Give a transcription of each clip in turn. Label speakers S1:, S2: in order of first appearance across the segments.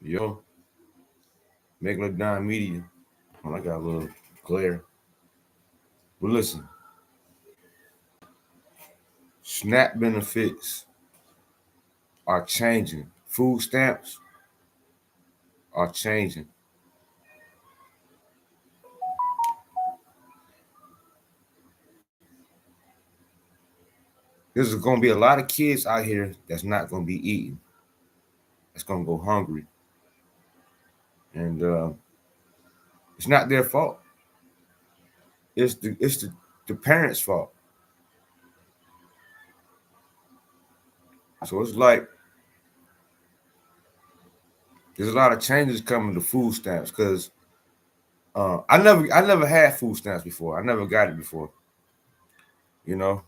S1: Yo, Megalodon Media. Oh, I got a little glare. But listen, SNAP benefits are changing. Food stamps are changing. There's going to be a lot of kids out here that's not going to be eating. That's going to go hungry. And it's not their fault. It's the parents' fault. So it's like there's a lot of changes coming to food stamps because I never had food stamps before. I never got it before. You know,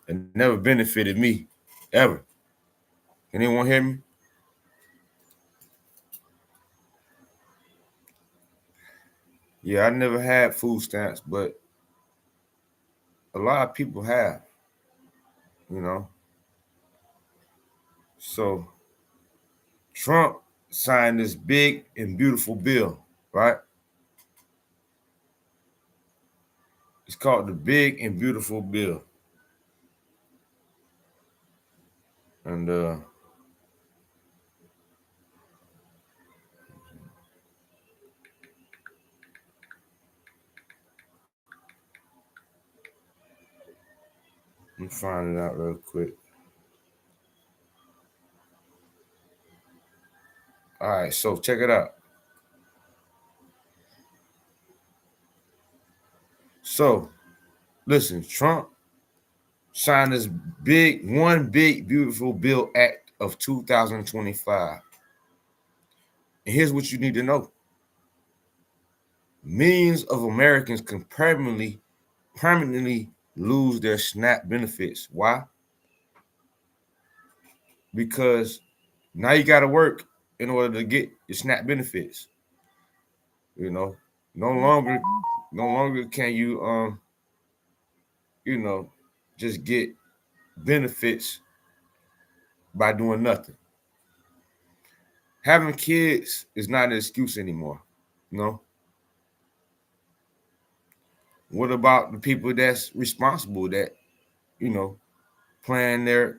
S1: it never benefited me ever. Can anyone hear me? Yeah, I never had food stamps, but a lot of people have. You know, so Trump signed this big and beautiful bill, right? It's called the Big and Beautiful Bill, and let me find it out real quick. All right, so check it out. So listen, Trump signed this big beautiful bill act of 2025. And here's what you need to know. Millions of Americans can permanently lose their SNAP benefits. Why? Because now you got to work in order to get your SNAP benefits. You know, no longer, no longer can you, you know, just get benefits by doing nothing. Having kids is not an excuse anymore. You know, what about the people that's responsible that you know plan their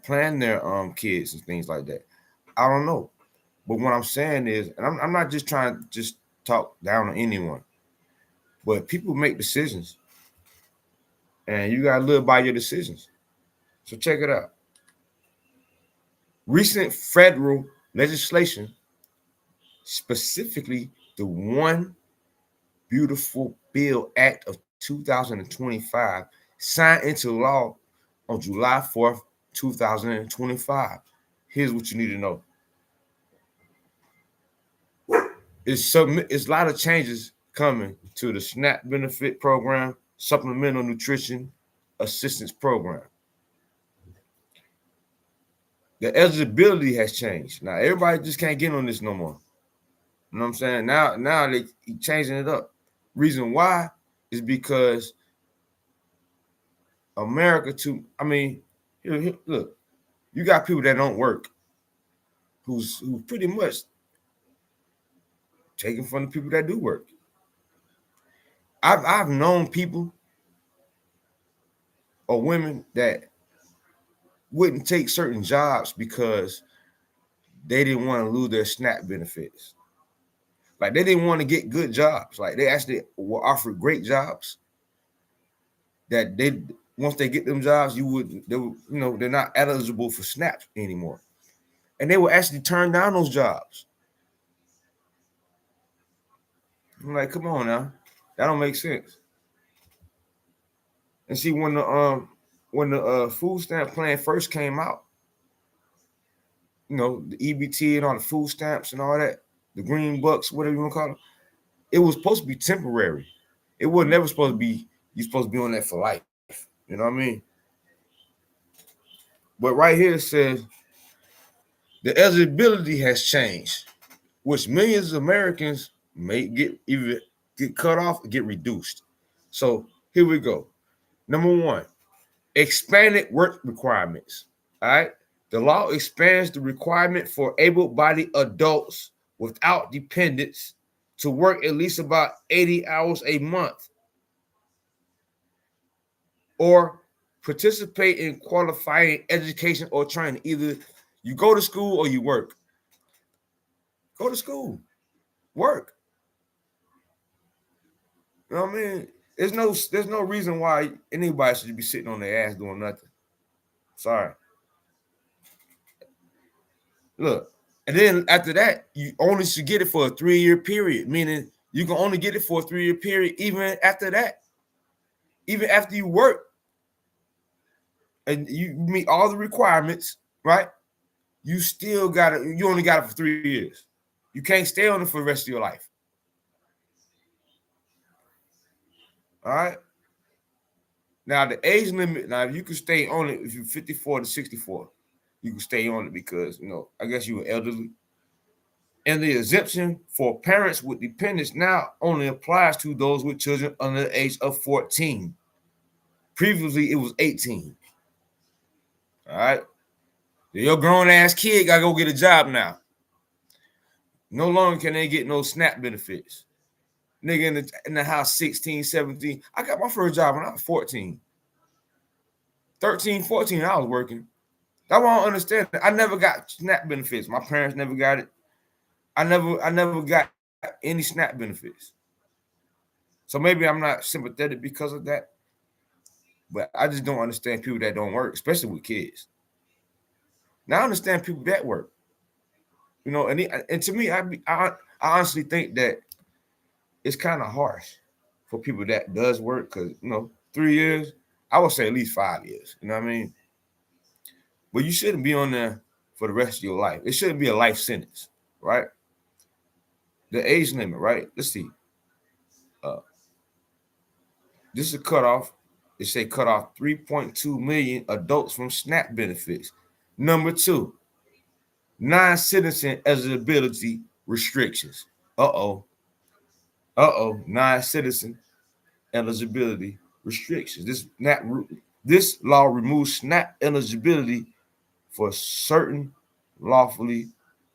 S1: kids and things like that? I don't know. But what I'm saying is, and I'm not just trying to just talk down on anyone, but people make decisions and you got to live by your decisions. So check it out. Recent federal legislation, specifically the One Beautiful Bill Act of 2025, signed into law on July 4th, 2025. Here's what you need to know. It's a lot of changes coming to the SNAP benefit program, supplemental nutrition assistance program. The eligibility has changed. Now everybody just can't get on this no more. You know what I'm saying? Now they changing it up. Reason why is because America too. I mean, look, you got people that don't work, who pretty much taking from the people that do work. I've known people or women that wouldn't take certain jobs because they didn't want to lose their SNAP benefits. Like they didn't want to get good jobs. Like they actually were offered great jobs that they once they get them jobs, they're not eligible for SNAP anymore. And they will actually turn down those jobs. I'm like, come on now. That don't make sense. And see, when the food stamp plan first came out, the EBT and all the food stamps and all that, the green bucks, whatever you want to call them, it was supposed to be temporary. It was never supposed to be, you're supposed to be on that for life. You know what I mean? But right here it says the eligibility has changed, which millions of Americans may either get cut off or get reduced. So here we go. Number one, expanded work requirements. All right. The law expands the requirement for able-bodied adults without dependents to work at least about 80 hours a month or participate in qualifying education or training. Either you go to school or you work. Go to school, work. You know what I mean? There's no reason why anybody should be sitting on their ass doing nothing. Sorry. Look, and then after that, you only should get it for a 3-year period, meaning you can only get it for a 3-year period even after that. Even after you work and you meet all the requirements, right? You still got it. You only got it for 3 years. You can't stay on it for the rest of your life. All right. Now the age limit. Now you can stay on it if you're 54 to 64. You can stay on it because I guess you were elderly. And the exemption for parents with dependents now only applies to those with children under the age of 14. Previously, it was 18. All right. Your grown ass kid gotta go get a job now. No longer can they get no SNAP benefits. Nigga in the house 16, 17. I got my first job when I was 14. 13, 14, I was working. That's why I don't understand. I never got SNAP benefits. My parents never got it. I never got any SNAP benefits. So maybe I'm not sympathetic because of that. But I just don't understand people that don't work, especially with kids. Now I understand people that work. And to me, I honestly think that it's kind of harsh for people that does work because 3 years, I would say at least 5 years. You know what I mean? But you shouldn't be on there for the rest of your life. It shouldn't be a life sentence, right? The age limit, right? Let's see. This is a cutoff. They say cut off 3.2 million adults from SNAP benefits. Number 2, non-citizen eligibility restrictions. Non-citizen eligibility restrictions. This law removes SNAP eligibility for certain lawfully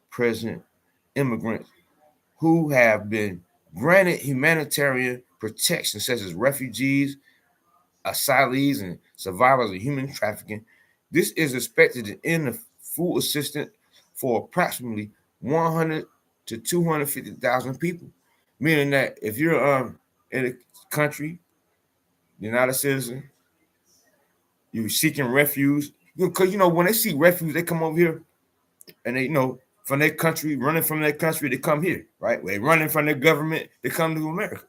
S1: present immigrants who have been granted humanitarian protection, such as refugees, asylees, and survivors of human trafficking. This is expected to end the food assistance for approximately 100 to 250,000 people, meaning that if you're in a country, you're not a citizen, you're seeking refuge, because when they seek refuge, they come over here and they from their country, running from their country, they come here, right? They're running from their government, they come to America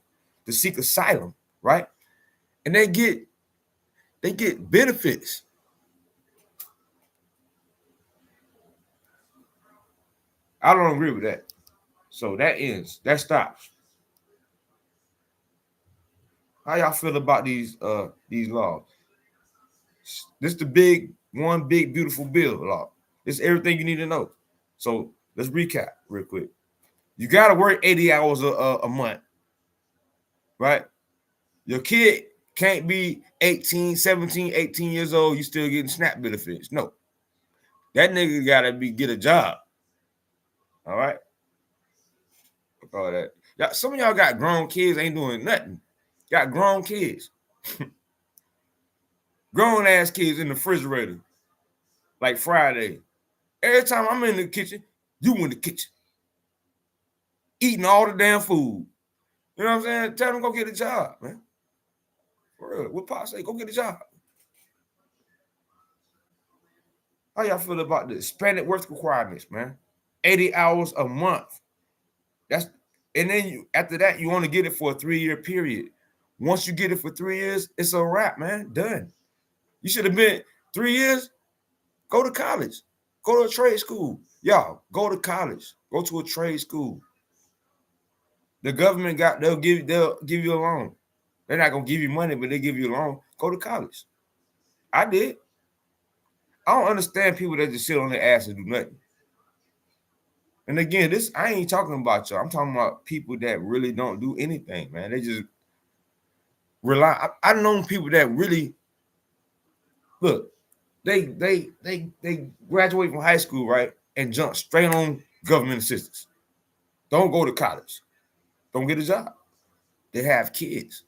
S1: to seek asylum, right? And they get benefits. I don't agree with that. So that stops. How y'all feel about these laws? This is the big beautiful bill law. This is everything you need to know. So let's recap real quick. You got to work 80 hours a month, right? Your kid can't be 18, 17, 18 years old. You still getting SNAP benefits. No. That nigga got to get a job. All right? All that. Some of y'all got grown kids, ain't doing nothing. Got grown kids. Grown ass kids in the refrigerator. Like Friday. Every time I'm in the kitchen, you in the kitchen. Eating all the damn food. You know what I'm saying? Tell them go get a job, man. For real. What Pop say? Go get a job. How y'all feel about the expanded work requirements, man? 80 hours a month. And then after that, you only get it for a 3-year period. Once you get it for 3 years, it's a wrap, man. Done. You should have been 3 years. Go to college. Go to a trade school. Y'all, go to college. Go to a trade school. The government they'll give you a loan. They're not gonna give you money, but they give you a loan. Go to college. I did. I don't understand people that just sit on their ass and do nothing. And again, I ain't talking about y'all. I'm talking about people that really don't do anything, man. They just rely. I've known people that really look. They graduate from high school, right, and jump straight on government assistance. don't go to college, don't get a job. They have kids.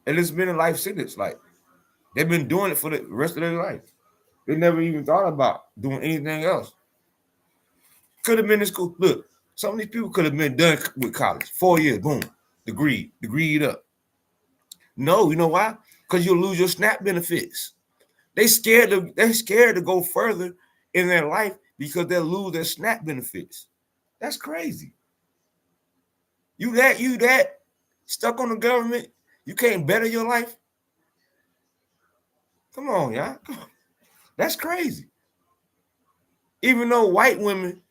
S1: And it's been a life sentence. Like, they've been doing it for the rest of their life. They never even thought about doing anything else. Could have been in school. Look, some of these people could have been done with college. 4 years, boom, degreed up. No, you know why? Because you'll lose your SNAP benefits. They're scared to go further in their life because they'll lose their SNAP benefits. That's crazy. You that stuck on the government, you can't better your life? Come on, y'all. That's crazy. Even though white women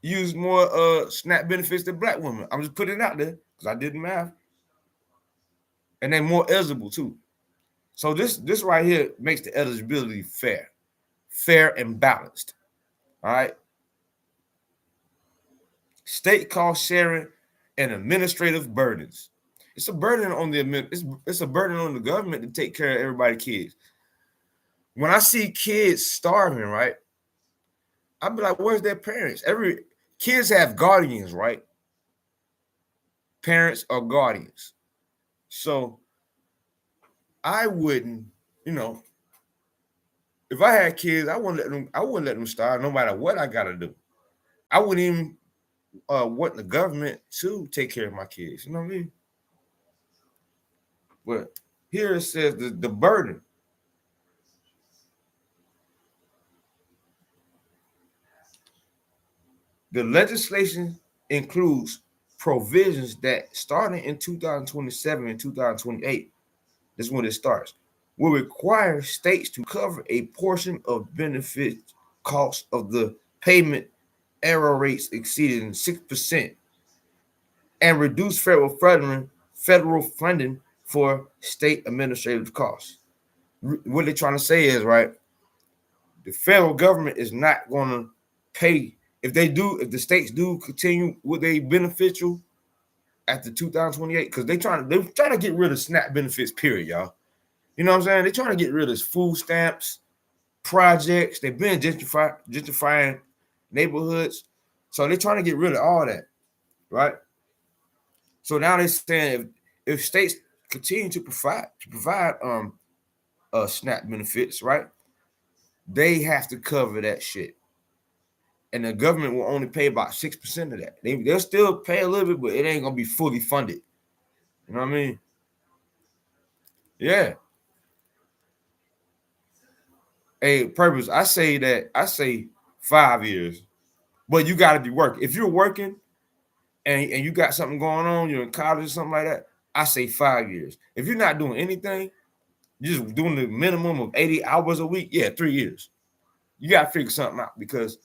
S1: use more SNAP benefits than black women. I'm just putting it out there because I did the math. And they're more eligible too. So this right here makes the eligibility fair and balanced. All right. State cost sharing and administrative burdens. It's a burden on it's a burden on the government to take care of everybody's kids. When I see kids starving, right, I'd be like, where's their parents? Kids have guardians, right? Parents or guardians. So I wouldn't, if I had kids, I wouldn't let them starve no matter what I gotta do. I wouldn't even want the government to take care of my kids. You know what I mean? But here it says the burden. The legislation includes provisions that starting in 2027 and 2028, this is when it starts, will require states to cover a portion of benefit costs of the payment error rates exceeding 6% and reduce federal funding for state administrative costs. What they're trying to say is, right, the federal government is not going to pay. If the states do continue with a beneficial after 2028, because they're trying to get rid of SNAP benefits, period, y'all. You know what I'm saying? They're trying to get rid of food stamps, projects. They've been gentrifying neighborhoods. So they're trying to get rid of all that, right? So now they're saying if states continue to provide SNAP benefits, right, they have to cover that shit. And the government will only pay about 6% of that. They'll still pay a little bit, but it ain't gonna be fully funded. You know what I mean? Yeah. Hey, purpose. I say 5 years, but you got to be working. If you're working and you got something going on, you're in college or something like that, I say 5 years. If you're not doing anything, you're just doing the minimum of 80 hours a week, 3 years. You got to figure something out because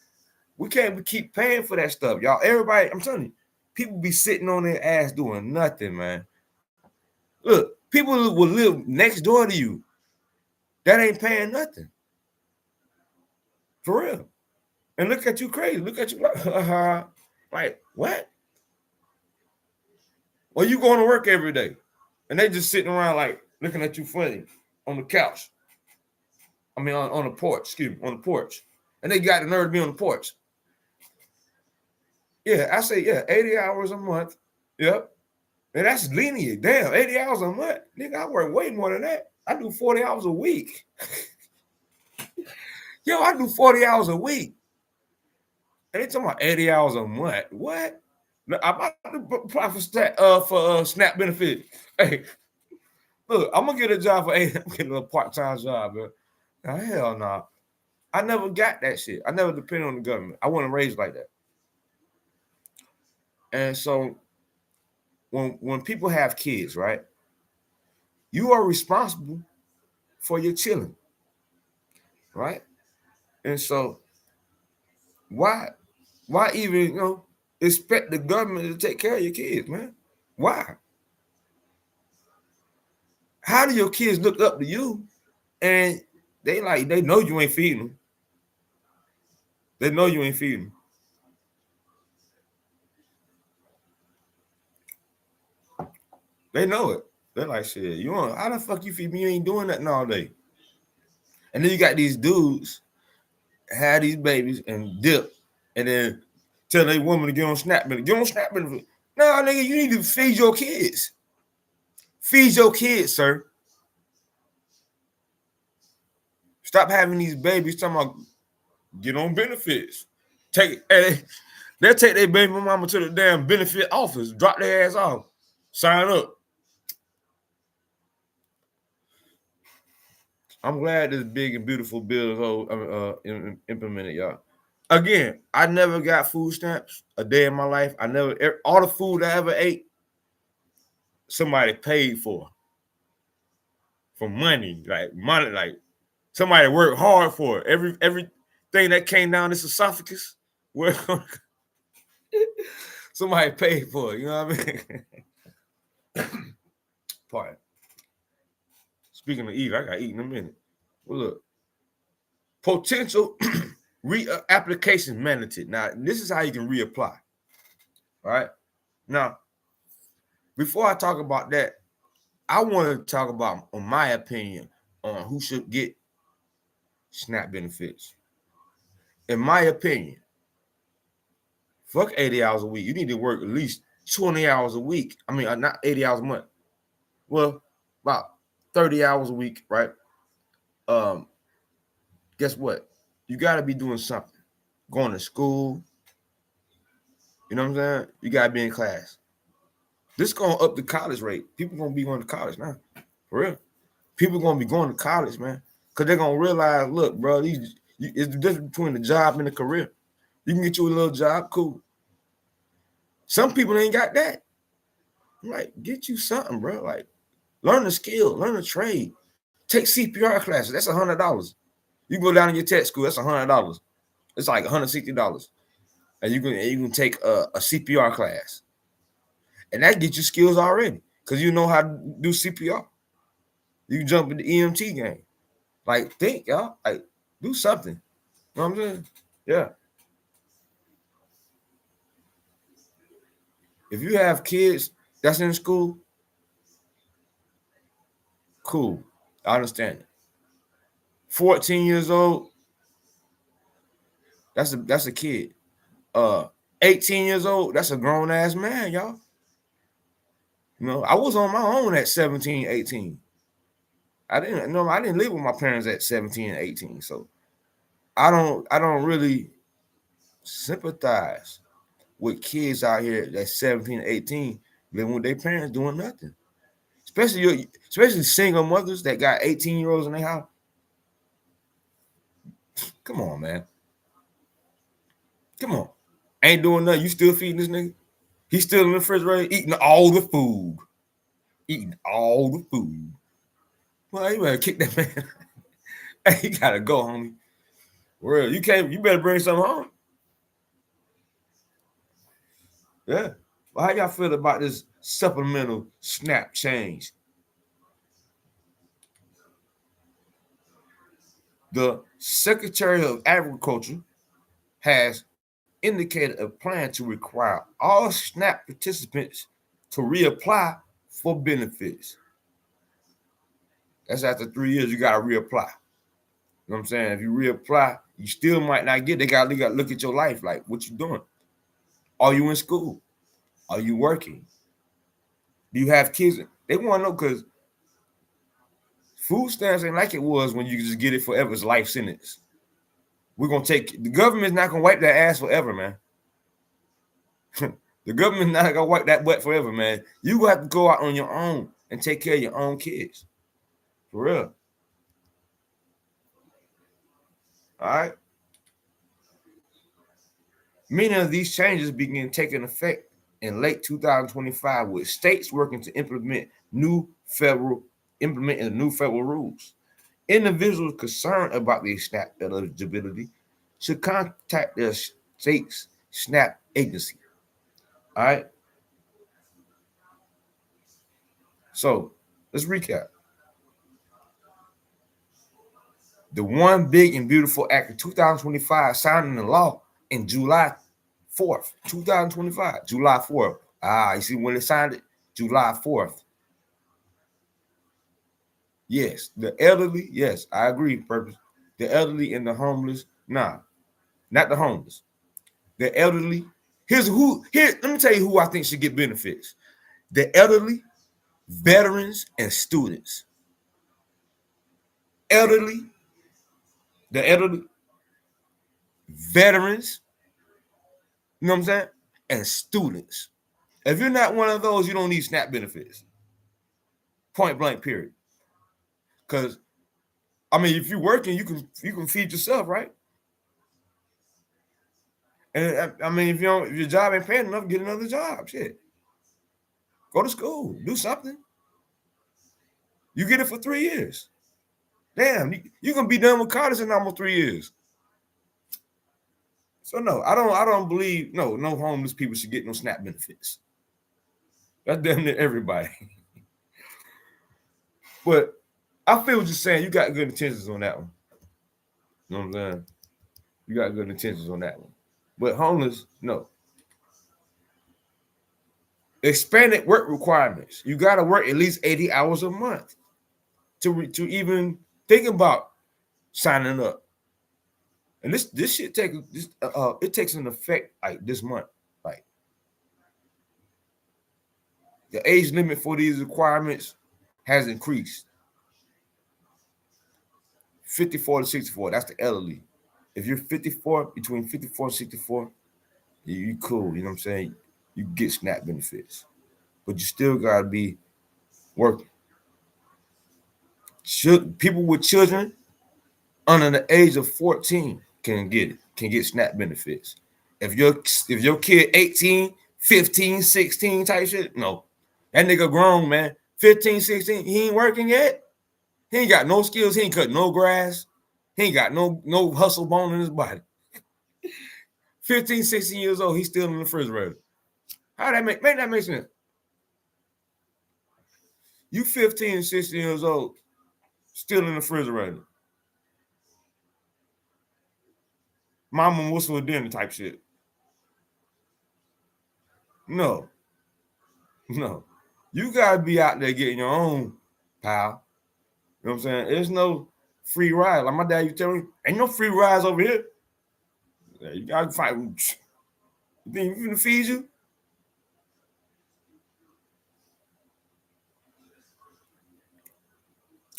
S1: we can't keep paying for that stuff, y'all. Everybody, I'm telling you, people be sitting on their ass doing nothing, man. Look, people will live next door to you. That ain't paying nothing. For real. And look at you crazy. Look at you like what? Well, you going to work every day. And they just sitting around like looking at you funny on the couch. I mean, on the porch, on the porch. And they got the nerve to be on the porch. Yeah, I say, 80 hours a month. Yep. And that's lenient. Damn, 80 hours a month. Nigga, I work way more than that. I do 40 hours a week. Yo, I do 40 hours a week. And they talking about 80 hours a month. What? I'm about to apply for SNAP benefit. Hey, look, I'm gonna get a job for 8. I'm getting a part-time job, man. Now, hell no. Nah. I never got that shit. I never depended on the government. I wasn't raised like that. And so when people have kids, right, you are responsible for your children, right? And so why even expect the government to take care of your kids, man? Why? How do your kids look up to you and they know you ain't feeding them? They know you ain't feeding them. They know it. They're like, shit, how the fuck you feed me? You ain't doing nothing all day. And then you got these dudes have these babies and dip, and then tell a woman to get on SNAP benefit. Get on SNAP benefit. Nah, nigga, you need to feed your kids. Feed your kids, sir. Stop having these babies talking about get on benefits. They'll take their baby mama to the damn benefit office, drop their ass off, sign up. I'm glad this big and beautiful bill is implemented, y'all. Again, I never got food stamps a day in my life. All the food I ever ate, somebody paid for money, like somebody worked hard for it. Everything that came down this esophagus, somebody paid for it. You know what I mean? Pardon. Speaking of eating, I got to eat in a minute. Well, look, potential reapplication mandate. Now, this is how you can reapply. All right. Now, before I talk about that, I want to talk about, on my opinion, on who should get SNAP benefits. In my opinion, fuck 80 hours a week. You need to work at least 20 hours a week. I mean, not 80 hours a month. Well, about 30 hours a week, right? Guess what? You got to be doing something. Going to school. You know what I'm saying? You got to be in class. This is going to up the college rate. People going to be going to college now. For real. People going to be going to college, man. Because they're going to realize, look, bro, it's the difference between the job and the career. You can get you a little job, cool. Some people ain't got that. I'm like, get you something, bro. Like, learn a skill, learn a trade. Take CPR classes. That's $100. You go down in your tech school, that's $100. It's like $160. And you can take a CPR class. And that gets you skills already. Because you know how to do CPR. You can jump in the EMT game. Like, think, y'all. Like, do something. You know what I'm saying? Yeah. If you have kids that's in school, cool. I understand it. 14 years old, that's a kid. 18 years old, that's a grown-ass man, y'all. You know, I was on my own at 17, 18. I didn't live with my parents at 17 and 18. So I don't really sympathize with kids out here that's 17, 18 living with their parents doing nothing. Especially single mothers that got 18-year-olds in their house. Come on, man. Come on. Ain't doing nothing. You still feeding this nigga? He's still in the refrigerator eating all the food. Eating all the food. Well, you better kick that man. Hey, you gotta go, homie. Real, you better bring something home. Yeah. Well, how y'all feel about this supplemental SNAP change? The Secretary of Agriculture has indicated a plan to require all SNAP participants to reapply for benefits. That's after 3 years, you got to reapply. You know what I'm saying? If you reapply, you still might not get. They got to look at your life, like what you doing. Are you in school? Are you working? Do you have kids? They want to know, because food stamps ain't like it was when you just get it forever. It's life sentence. We're going to the government's not going to wipe that ass forever, man. The government's not going to wipe that butt forever, man. You have to go out on your own and take care of your own kids. For real. All right. Many of these changes begin taking effect in late 2025, with states working to implement the new federal rules. Individuals concerned about their SNAP eligibility should contact their state's SNAP agency. All right. So let's recap. The One Big and Beautiful Act of 2025 signed into law in July 4th, 2025. July 4th. You see when they signed it? July 4th. Yes, the elderly, yes, I agree, purpose. The elderly and the homeless, nah. not the homeless, the elderly. Here, let me tell you who I think should get benefits: the elderly, veterans, and students. Elderly, the elderly, veterans, you know what I'm saying? And students. If you're not one of those, you don't need SNAP benefits. Point blank, period. Because I mean, if you're working, you can feed yourself, right? And I mean, if your job ain't paying enough, get another job. Shit. Go to school, do something. You get it for 3 years. Damn, you gonna be done with college in almost 3 years. So no, I don't believe no homeless people should get no SNAP benefits. That's damn near everybody. But I feel what you're saying. You got good intentions on that one. You know what I'm saying? You got good intentions on that one. But homeless, no. Expanded work requirements. You got to work at least 80 hours a month to even think about signing up. And this shit it takes an effect like this month. Like the age limit for these requirements has increased. 54 to 64. That's the elderly. If you're 54, between 54 and 64, you cool. You know what I'm saying? You get SNAP benefits, but you still gotta be working. People with children under the age of 14 can get SNAP benefits. If your kid 18, 15, 16 type shit, no. That nigga grown, man. 15, 16, he ain't working yet. He ain't got no skills. He ain't cut no grass. He ain't got no hustle bone in his body. 15, 16 years old, he's still in the refrigerator. How that make that make sense? You 15, 16 years old, still in the refrigerator. Mama whistle dinner type shit. No. You gotta be out there getting your own, pal. You know what I'm saying? There's no free ride. Like my dad used to tell me, ain't no free rides over here. You gotta find. You think you gonna feed you?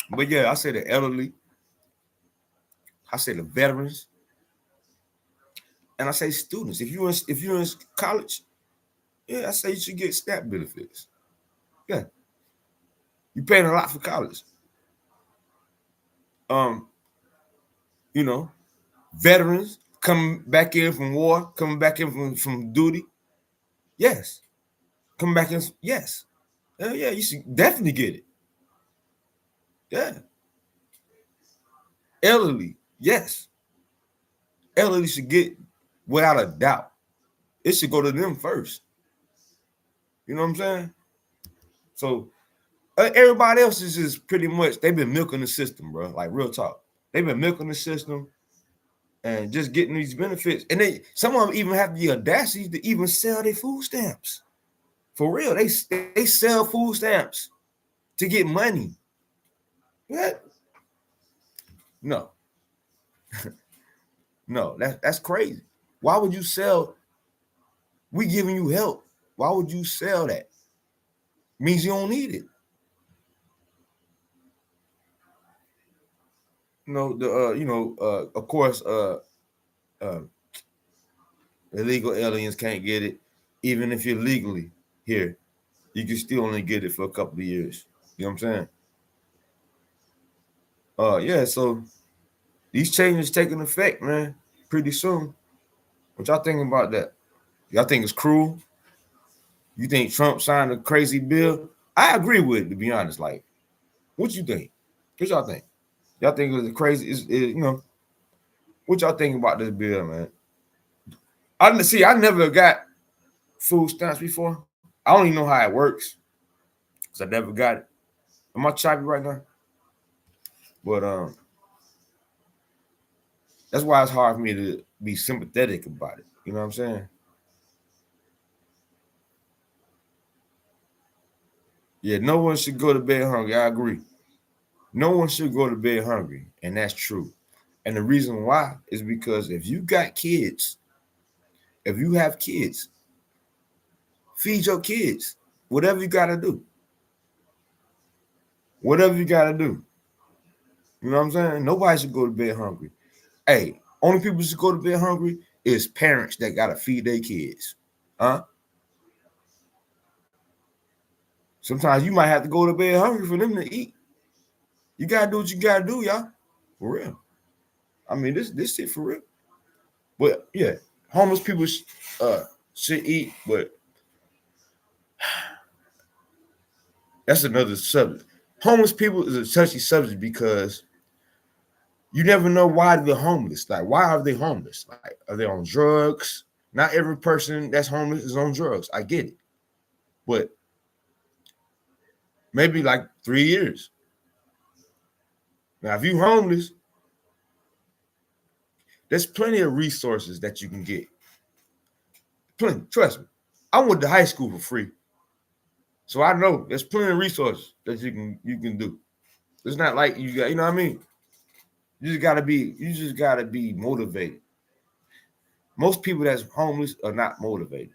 S1: But yeah, I say the elderly, I say the veterans, and I say students. If you're in college, yeah, I say you should get SNAP benefits. Yeah, you're paying a lot for college. You know, veterans coming back in from war, coming back in from duty. Yes, coming back in. Yes, yeah, you should definitely get it. Yeah, elderly. Yes, elderly should get without a doubt. It should go to them first. You know what I'm saying? So everybody else is just pretty much they've been milking the system, bro. Like real talk, they've been milking the system and just getting these benefits. And some of them even have the audacity to even sell their food stamps. For real, they sell food stamps to get money. What? No, no, that's crazy. Why would you sell? We giving you help. Why would you sell that? Means you don't need it. Of course, illegal aliens can't get it. Even if you're legally here, you can still only get it for a couple of years. You know what I'm saying? Yeah. So these changes taking effect, man, pretty soon. What y'all thinking about that? Y'all think it's cruel? You think Trump signed a crazy bill? I agree with it, to be honest. Like, what you think? What y'all think? Y'all think it was crazy? What y'all think about this bill, man? I never got food stamps before. I don't even know how it works because I never got it. Am I choppy right now? But that's why it's hard for me to be sympathetic about it. You know what I'm saying? Yeah, no one should go to bed hungry. I agree. No one should go to bed hungry, and that's true. And the reason why is because if you got kids, if you have kids, feed your kids. Whatever you gotta do. Whatever you gotta do. You know what I'm saying? Nobody should go to bed hungry. Hey, only people should go to bed hungry is parents that gotta feed their kids. Huh? Sometimes you might have to go to bed hungry for them to eat. You gotta do what you gotta do, y'all. For real. I mean, this shit for real. But yeah, homeless people should eat, but that's another subject. Homeless people is a touchy subject because you never know why they're homeless. Like, why are they homeless? Like, are they on drugs? Not every person that's homeless is on drugs. I get it. But maybe like 3 years. Now, if you homeless, there's plenty of resources that you can get. Plenty. Trust me. I went to high school for free. So I know there's plenty of resources that you can do. It's not like you got, you know what I mean? You just gotta be motivated. Most people that's homeless are not motivated.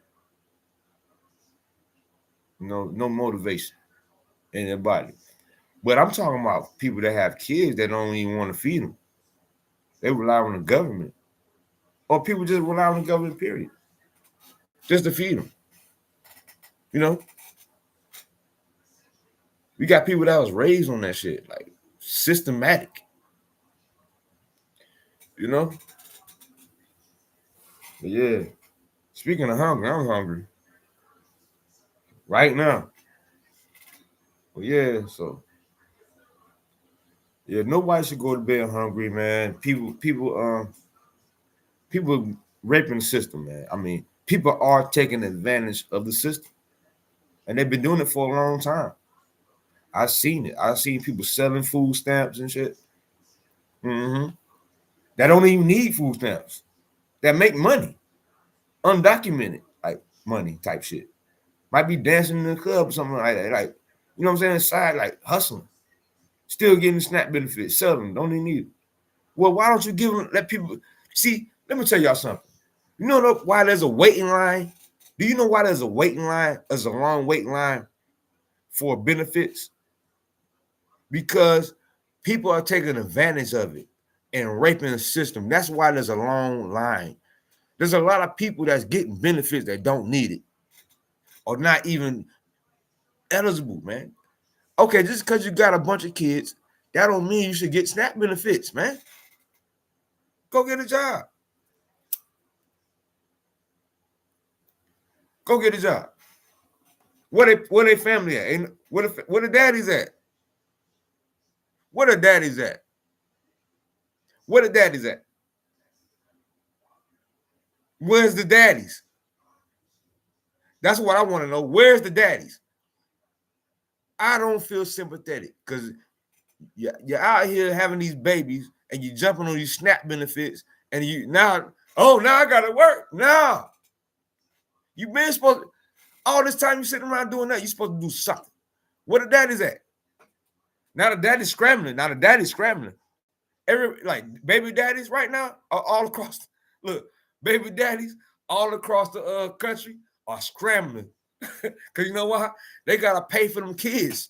S1: No motivation in their body. But I'm talking about people that have kids that don't even want to feed them. They rely on the government. Or people just rely on the government, period. Just to feed them. You know? We got people that was raised on that shit. Like, systematic. You know? But yeah. Speaking of hungry, I'm hungry. Right now. Well, yeah, so yeah, nobody should go to bed hungry, man. People raping the system, man. I mean, people are taking advantage of the system, and they've been doing it for a long time. I've seen it. I've seen people selling food stamps and shit. That don't even need food stamps. That make money, undocumented like money type shit. Might be dancing in the club or something like that. Like, you know what I'm saying? Inside, like hustling, still getting SNAP benefits, selling, don't even need it. Well, why don't you give them? Let people see. Let me tell y'all something. You know why there's a waiting line? Do you know why there's a waiting line? There's a long waiting line for benefits? Because people are taking advantage of it and raping the system. That's why there's a long line. There's a lot of people that's getting benefits that don't need it or not even eligible, man. Okay, just because you got a bunch of kids, that don't mean you should get SNAP benefits, man. Go get a job. Go get a job. Where they family at? And where the daddies at? Where the daddies at? Where the daddies at? Where's the daddies? That's what I want to know. Where's the daddies? I don't feel sympathetic because you're out here having these babies and you're jumping on these SNAP benefits and now I gotta work. No. You've been supposed to, all this time you sitting around doing that, you're supposed to do something. Where the daddy's at? Now the daddy's scrambling. Like baby daddies right now are all across. Look, baby daddies all across the country are scrambling. Because you know what? They got to pay for them kids.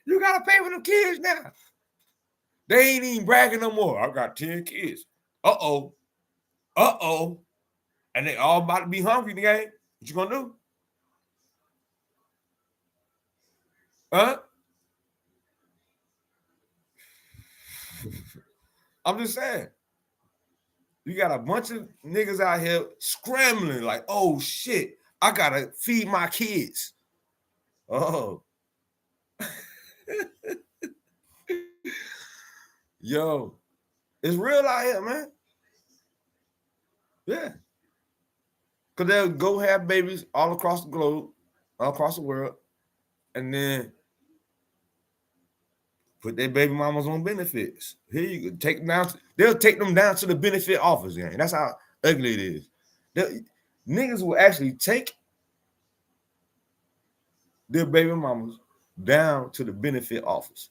S1: You got to pay for them kids now. They ain't even bragging no more. I got 10 kids. Uh-oh. And they all about to be hungry in the game. What you going to do? Huh? I'm just saying. You got a bunch of niggas out here scrambling like, oh, shit. I got to feed my kids. Oh. Yo, it's real out here, man. Yeah. Because they'll go have babies all across the globe, all across the world, and then put their baby mamas on benefits. Here you go. They'll take them down to the benefit office, gang. That's how ugly it is. Niggas will actually take their baby mamas down to the benefit office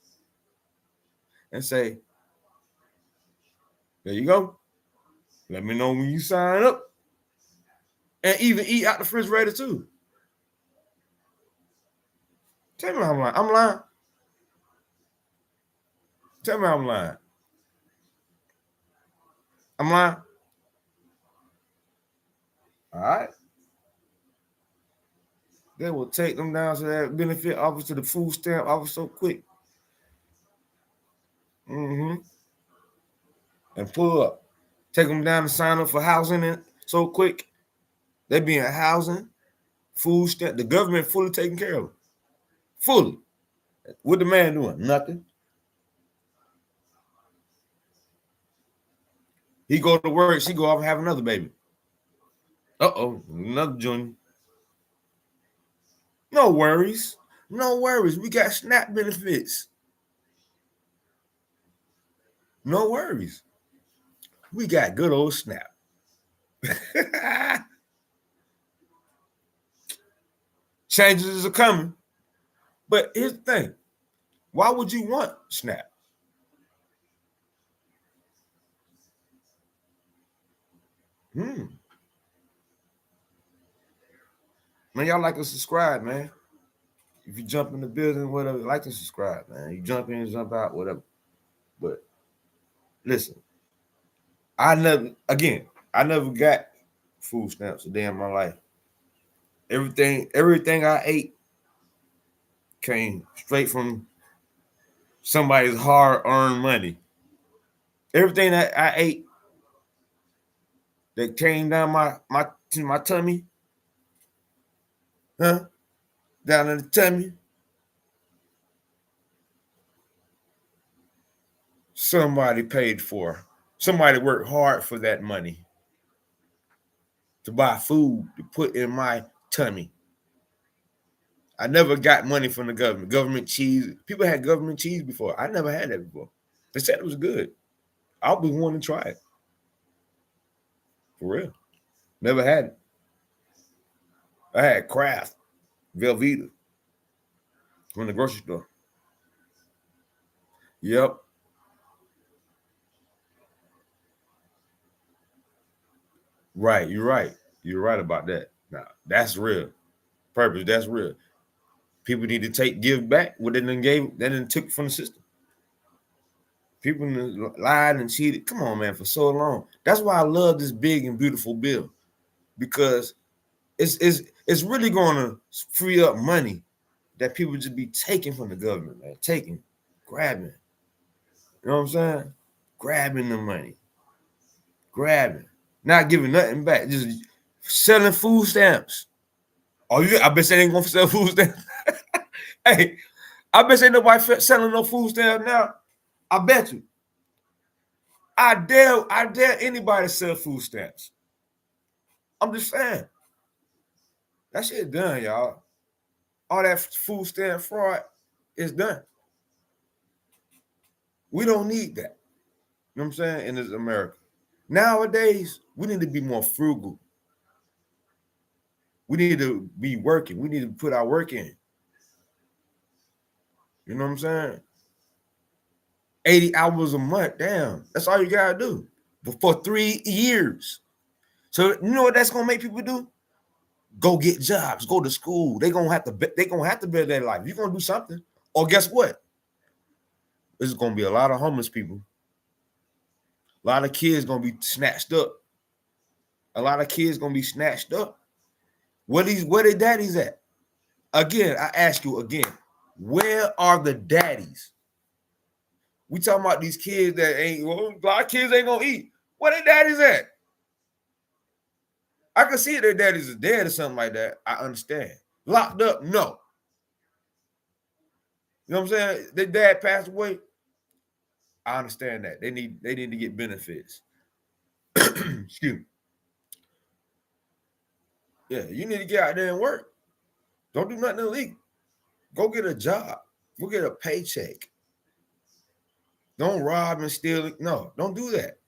S1: and say, There you go. Let me know when you sign up. And even eat out the refrigerator too. Tell me I'm lying. I'm lying. Tell me I'm lying. I'm lying. All right. They will take them down to that benefit office, to the food stamp office so quick. Mm-hmm. And pull up. Take them down to sign up for housing and so quick. They be in housing, food stamp. The government fully taking care of them. Fully. What the man doing? Nothing. He go to work, she go off and have another baby. Uh-oh, another junior. No worries. No worries. We got SNAP benefits. No worries. We got good old SNAP. Changes are coming. But here's the thing. Why would you want SNAP? Man, y'all like to subscribe, man. If you jump in the building, whatever, like to subscribe, man. You jump in, jump out, whatever. But listen, I never got food stamps a day in my life. Everything I ate came straight from somebody's hard-earned money. Everything that I ate that came down my tummy, down in the tummy, somebody paid for. Somebody worked hard for that money to buy food to put in my tummy. I never got money from the government. Government cheese. People had government cheese before. I never had that before. They said it was good. I'll be wanting to try it. For real. Never had it. I had Kraft, Velveeta from the grocery store. Yep. Right. You're right. You're right about that. Now, that's real. Purpose, that's real. People need to give back what they done took from the system. People lied and cheated. Come on, man, for so long. That's why I love this big and beautiful bill, because it's really going to free up money that people just be taking from the government, man. Taking, grabbing. You know what I'm saying? Grabbing the money. Grabbing. Not giving nothing back. Just selling food stamps. Oh, I bet they ain't gonna sell food stamps. Hey, I bet ain't nobody selling no food stamps now. I bet you. I dare anybody to sell food stamps. I'm just saying. That shit done, y'all. All that food stamp fraud is done. We don't need that. You know what I'm saying? In this America. Nowadays, we need to be more frugal. We need to be working. We need to put our work in. You know what I'm saying? 80 hours a month, damn. That's all you gotta do for 3 years. So you know what that's gonna make people do? Go get jobs, go to school. They're gonna have to build their life. You're gonna do something. Or guess what? There's gonna be a lot of homeless people. A lot of kids gonna be snatched up. A lot of kids gonna be snatched up. Where their daddies at? Again, I ask you again, where are the daddies? We talking about these kids that a lot of kids ain't gonna eat. Where their daddies at? I can see their daddies is dead or something like that. I understand. Locked up, no. You know what I'm saying? Their dad passed away. I understand that. They need to get benefits. Excuse me. Yeah, you need to get out there and work. Don't do nothing illegal. Go get a job. Go get a paycheck. Don't rob and steal. No, don't do that.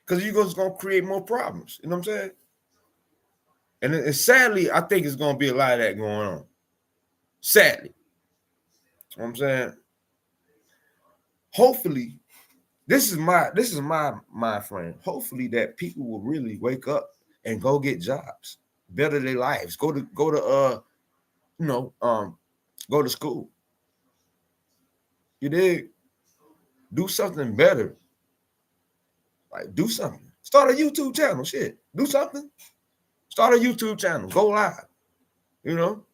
S1: Because you're just going to create more problems. You know what I'm saying? And sadly, I think it's going to be a lot of that going on. Sadly. You know what I'm saying? Hopefully, This is my mind frame. Hopefully that people will really wake up and go get jobs, better their lives, go to you know, go to school. You did do something better. Like do something. Start a YouTube channel. Shit. Do something. Start a YouTube channel. Go live. You know.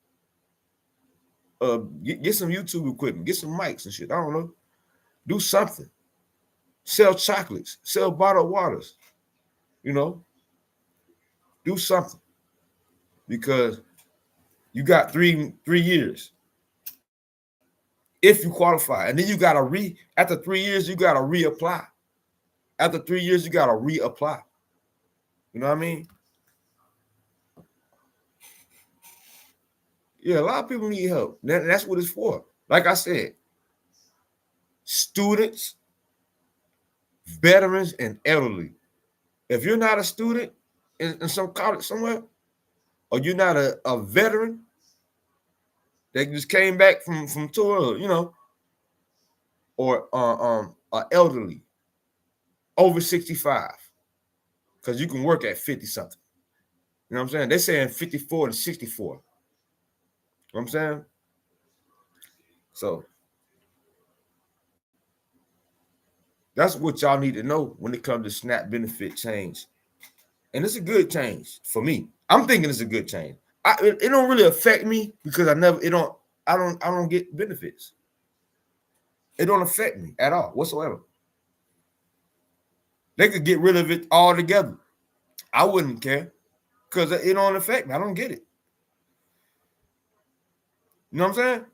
S1: Get some YouTube equipment. Get some mics and shit. I don't know. Do something. Sell chocolates. Sell bottled waters. You know. Do something. Because you got three years. If you qualify. And then you gotta after 3 years, you gotta reapply. After 3 years, you gotta reapply. You know what I mean? Yeah, a lot of people need help. That's what it's for. Like I said, students, veterans, and elderly. If you're not a student in some college somewhere, or you're not a veteran that just came back from tour, you know, or elderly over 65, because you can work at 50 something. You know what I'm saying? They're saying 54 to 64. You know what I'm saying? So that's what y'all need to know when it comes to SNAP benefit change. And it's a good change for me. I'm thinking it's a good change. It don't really affect me because I don't get benefits. It don't affect me at all whatsoever. They could get rid of it altogether. I wouldn't care because it don't affect me. I don't get it. You know what I'm saying?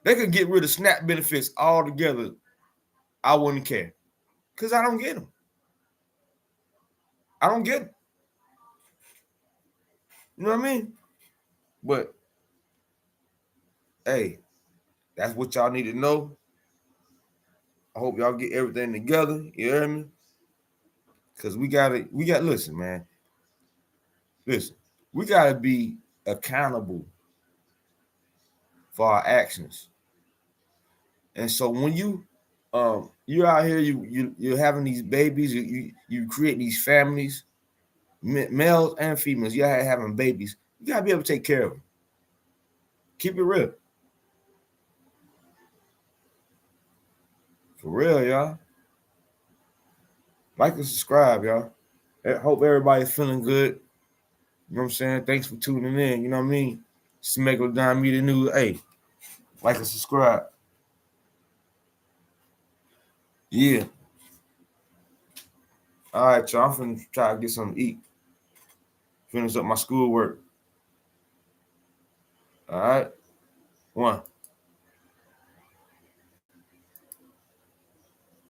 S1: They could get rid of SNAP benefits altogether. I wouldn't care because I don't get them. I don't get them. You know what I mean? But hey, that's what y'all need to know. I hope y'all get everything together. You hear me? Because listen, man. Listen, we gotta be accountable for our actions. And so when you're out here, you're having these babies, you create these families, males and females, you're having babies. You gotta be able to take care of them. Keep it real. For real, y'all. Like and subscribe, y'all. I hope everybody's feeling good. You know what I'm saying? Thanks for tuning in. You know what I mean? Smeggler Don Media News. Hey, like and subscribe. Yeah. All right, y'all. I'm finna try to get something to eat. Finish up my schoolwork. All right. 1.